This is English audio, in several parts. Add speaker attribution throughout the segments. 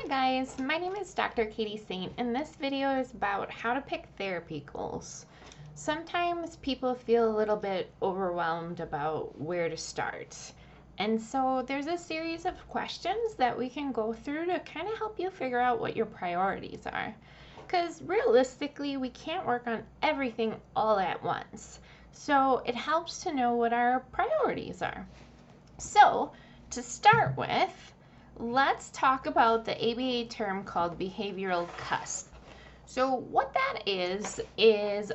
Speaker 1: guys, my name is Dr. Katie Saint, and this video is about how to pick therapy goals. Sometimes people feel a little bit overwhelmed about where to start. And so there's a series of questions that we can go through to kind of help you figure out what your priorities are. Because realistically, we can't work on everything all at once. So it helps to know what our priorities are. So to start with, let's talk about the ABA term called behavioral cusp. So what that is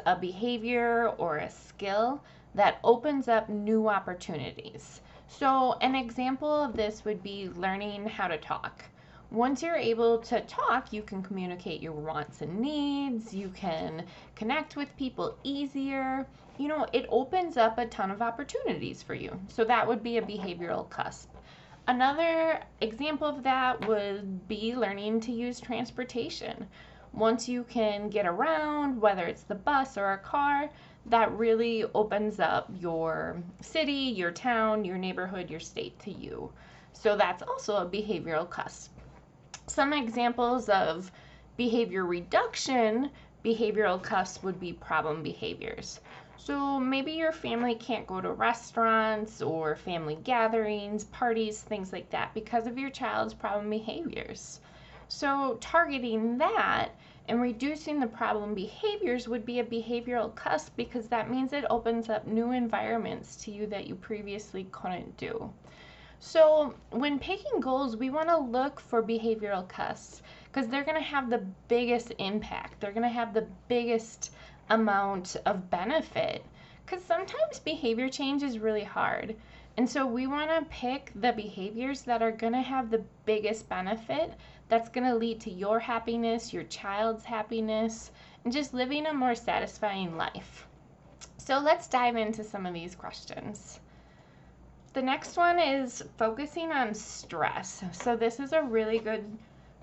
Speaker 1: a behavior or a skill that opens up new opportunities. So an example of this would be learning how to talk. Once you're able to talk, you can communicate your wants and needs, you can connect with people easier. It opens up a ton of opportunities for you. So that would be a behavioral cusp. Another example of that would be learning to use transportation. Once you can get around, whether it's the bus or a car, that really opens up your city, your town, your neighborhood, your state to you. So that's also a behavioral cusp. Some examples of behavior reduction, behavioral cusp would be problem behaviors. So maybe your family can't go to restaurants or family gatherings, parties, things like that because of your child's problem behaviors. So targeting that and reducing the problem behaviors would be a behavioral cusp because that means it opens up new environments to you that you previously couldn't do. So when picking goals, we want to look for behavioral cusps because they're going to have the biggest impact. They're going to have the biggest amount of benefit because sometimes behavior change is really hard. And so we want to pick the behaviors that are going to have the biggest benefit that's going to lead to your happiness, your child's happiness, and just living a more satisfying life. So let's dive into some of these questions. The next one is focusing on stress. So this is a really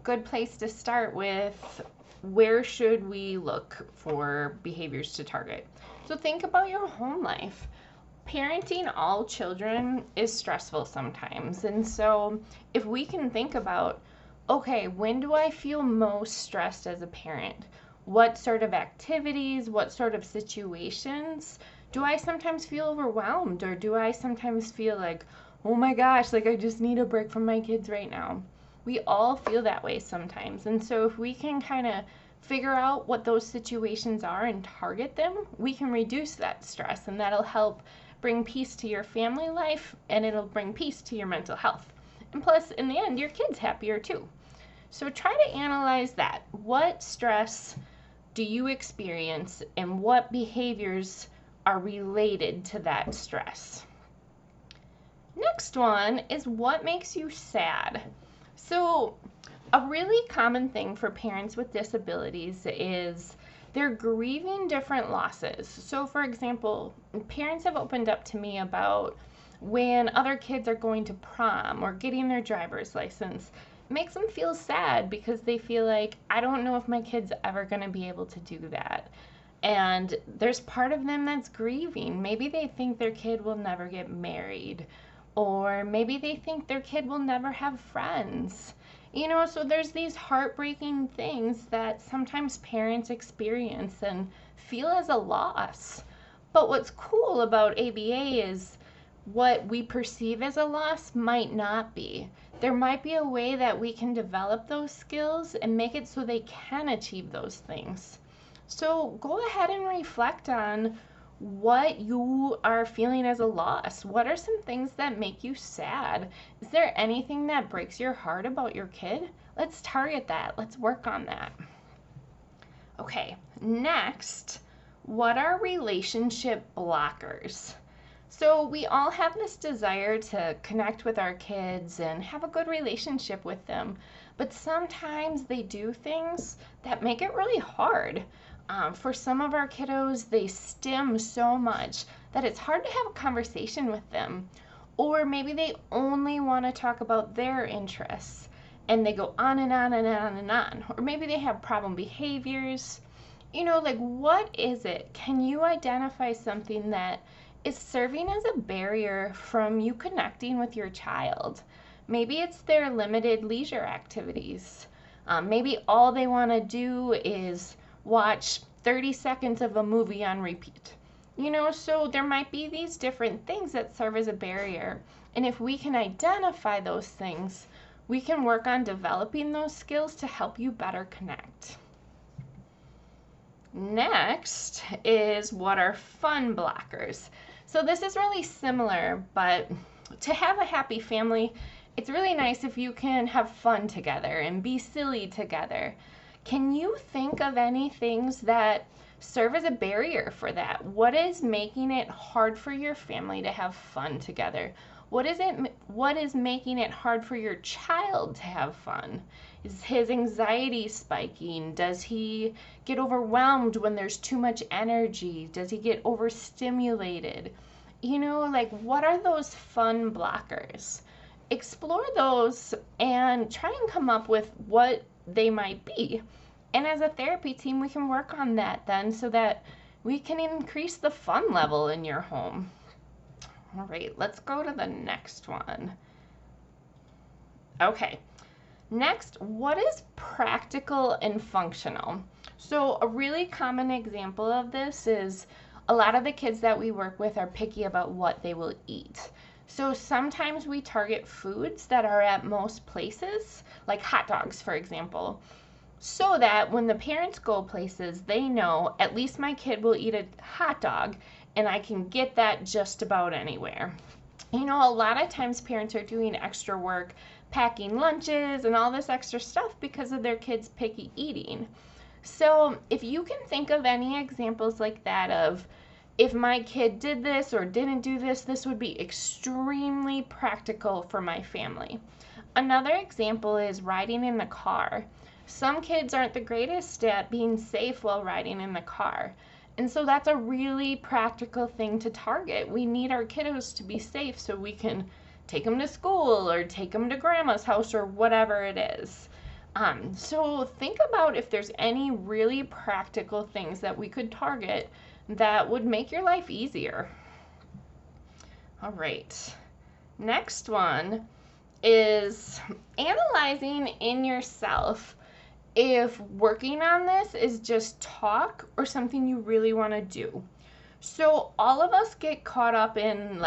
Speaker 1: good place to start with. Where should we look for behaviors to target? So think about your home life. Parenting all children is stressful sometimes. And so if we can think about, okay, when do I feel most stressed as a parent? What sort of activities, what sort of situations? Do I sometimes feel overwhelmed, or do I sometimes feel like, oh my gosh, like I just need a break from my kids right now? We all feel that way sometimes. And so if we can kind of figure out what those situations are and target them, we can reduce that stress, and that'll help bring peace to your family life, and it'll bring peace to your mental health. And plus, in the end, your kid's happier too. So try to analyze that. What stress do you experience, and what behaviors are related to that stress? Next one is what makes you sad. So a really common thing for parents with disabilities is they're grieving different losses. So for example, parents have opened up to me about when other kids are going to prom or getting their driver's license. It makes them feel sad because they feel like, I don't know if my kid's ever going to be able to do that. And there's part of them that's grieving. Maybe they think their kid will never get married, or maybe they think their kid will never have friends. So there's these heartbreaking things that sometimes parents experience and feel as a loss. But what's cool about ABA is what we perceive as a loss might not be. There might be a way that we can develop those skills and make it so they can achieve those things. So go ahead and reflect on what you are feeling as a loss. What are some things that make you sad? Is there anything that breaks your heart about your kid? Let's target that. Let's work on that. Okay, next, what are relationship blockers? So we all have this desire to connect with our kids and have a good relationship with them, but sometimes they do things that make it really hard. For some of our kiddos, they stim so much that it's hard to have a conversation with them. Or maybe they only want to talk about their interests and they go on and on and on and on. Or maybe they have problem behaviors. What is it? Can you identify something that is serving as a barrier from you connecting with your child? Maybe it's their limited leisure activities. Maybe all they want to do is watch 30 seconds of a movie on repeat. So there might be these different things that serve as a barrier. And if we can identify those things, we can work on developing those skills to help you better connect. Next is what are fun blockers. So this is really similar, but to have a happy family, it's really nice if you can have fun together and be silly together. Can you think of any things that serve as a barrier for that? What is making it hard for your family to have fun together? What is making it hard for your child to have fun? Is his anxiety spiking? Does he get overwhelmed when there's too much energy? Does he get overstimulated? What are those fun blockers? Explore those and try and come up with what they might be. And as a therapy team, we can work on that then so that we can increase the fun level in your home. All right, let's go to the next one. Okay, next, what is practical and functional? So a really common example of this is a lot of the kids that we work with are picky about what they will eat. So sometimes we target foods that are at most places, like hot dogs, for example, so that when the parents go places, they know at least my kid will eat a hot dog and I can get that just about anywhere. A lot of times parents are doing extra work packing lunches and all this extra stuff because of their kids' picky eating. So if you can think of any examples like that of, if my kid did this or didn't do this, this would be extremely practical for my family. Another example is riding in the car. Some kids aren't the greatest at being safe while riding in the car. And so that's a really practical thing to target. We need our kiddos to be safe so we can take them to school or take them to grandma's house or whatever it is. So think about if there's any really practical things that we could target that would make your life easier. All right. Next one is analyzing in yourself if working on this is just talk or something you really want to do. So all of us get caught up in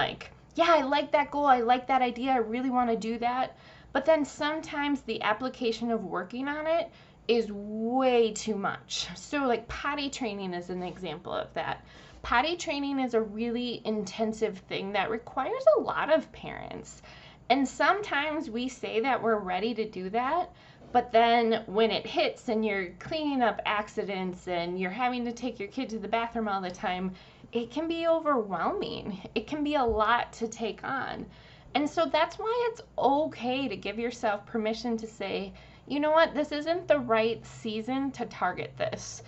Speaker 1: yeah, I like that goal, I like that idea, I really want to do that. But then sometimes the application of working on it is way too much. So potty training is an example of that. Potty training is a really intensive thing that requires a lot of parents. And sometimes we say that we're ready to do that, but then when it hits and you're cleaning up accidents and you're having to take your kid to the bathroom all the time, it can be overwhelming. It can be a lot to take on. And so that's why it's okay to give yourself permission to say, you know what, this isn't the right season to target this.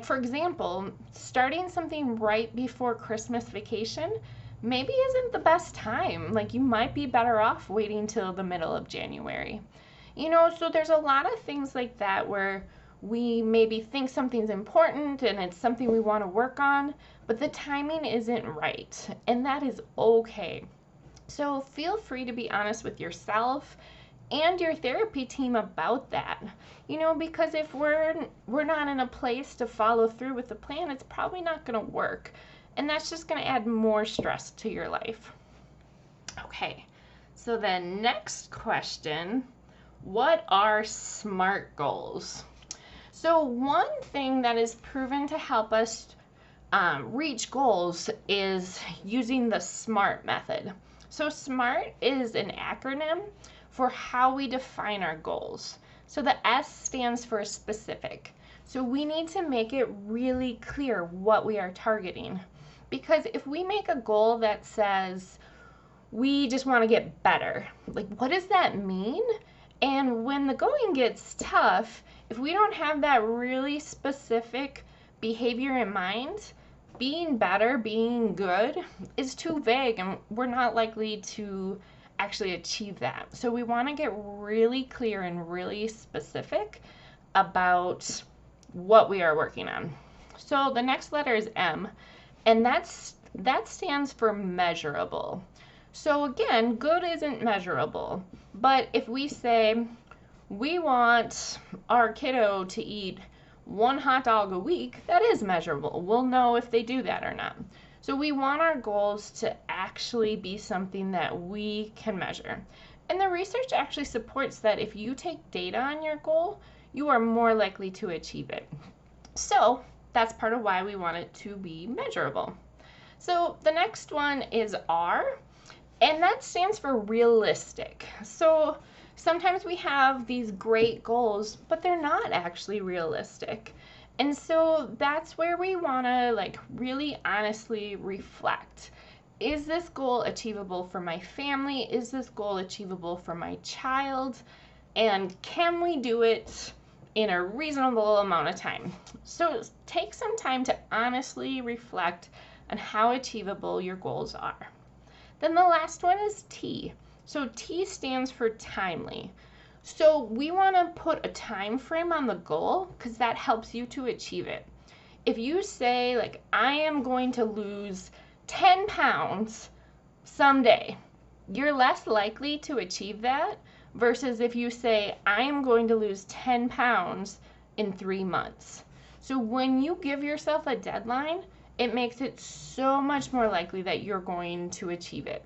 Speaker 1: For example, starting something right before Christmas vacation maybe isn't the best time. You might be better off waiting till the middle of January. So there's a lot of things like that where we maybe think something's important and it's something we want to work on, but the timing isn't right, and that is okay. So feel free to be honest with yourself and your therapy team about that. Because if we're not in a place to follow through with the plan, it's probably not going to work, and that's just going to add more stress to your life. Okay, so the next question, what are SMART goals? So one thing that is proven to help us reach goals is using the SMART method. So SMART is an acronym for how we define our goals. So the S stands for specific. So we need to make it really clear what we are targeting. Because if we make a goal that says we just want to get better, what does that mean? And when the going gets tough, if we don't have that really specific behavior in mind, being better, being good is too vague, and we're not likely to actually achieve that. So we want to get really clear and really specific about what we are working on. So the next letter is M, and that stands for measurable. So again, good isn't measurable, but if we say we want our kiddo to eat 1 hot dog a week, that is measurable. We'll know if they do that or not. So we want our goals to actually be something that we can measure. And the research actually supports that if you take data on your goal, you are more likely to achieve it. So that's part of why we want it to be measurable. So the next one is R, and that stands for realistic. So sometimes we have these great goals, but they're not actually realistic. And so that's where we want to really honestly reflect. Is this goal achievable for my family? Is this goal achievable for my child? And can we do it in a reasonable amount of time? So take some time to honestly reflect on how achievable your goals are. Then the last one is T. So T stands for timely. So we want to put a time frame on the goal because that helps you to achieve it. If you say I am going to lose 10 pounds someday, you're less likely to achieve that versus if you say I am going to lose 10 pounds in 3 months. So when you give yourself a deadline, it makes it so much more likely that you're going to achieve it.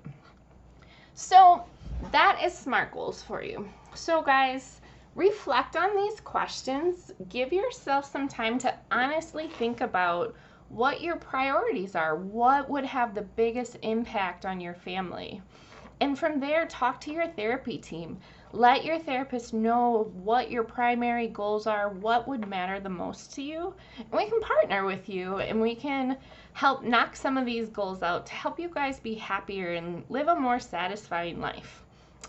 Speaker 1: So that is SMART goals for you. So guys, reflect on these questions. Give yourself some time to honestly think about what your priorities are. What would have the biggest impact on your family? And from there, talk to your therapy team. Let your therapist know what your primary goals are, what would matter the most to you, and we can partner with you and we can help knock some of these goals out to help you guys be happier and live a more satisfying life.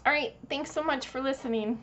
Speaker 1: All right, thanks so much for listening.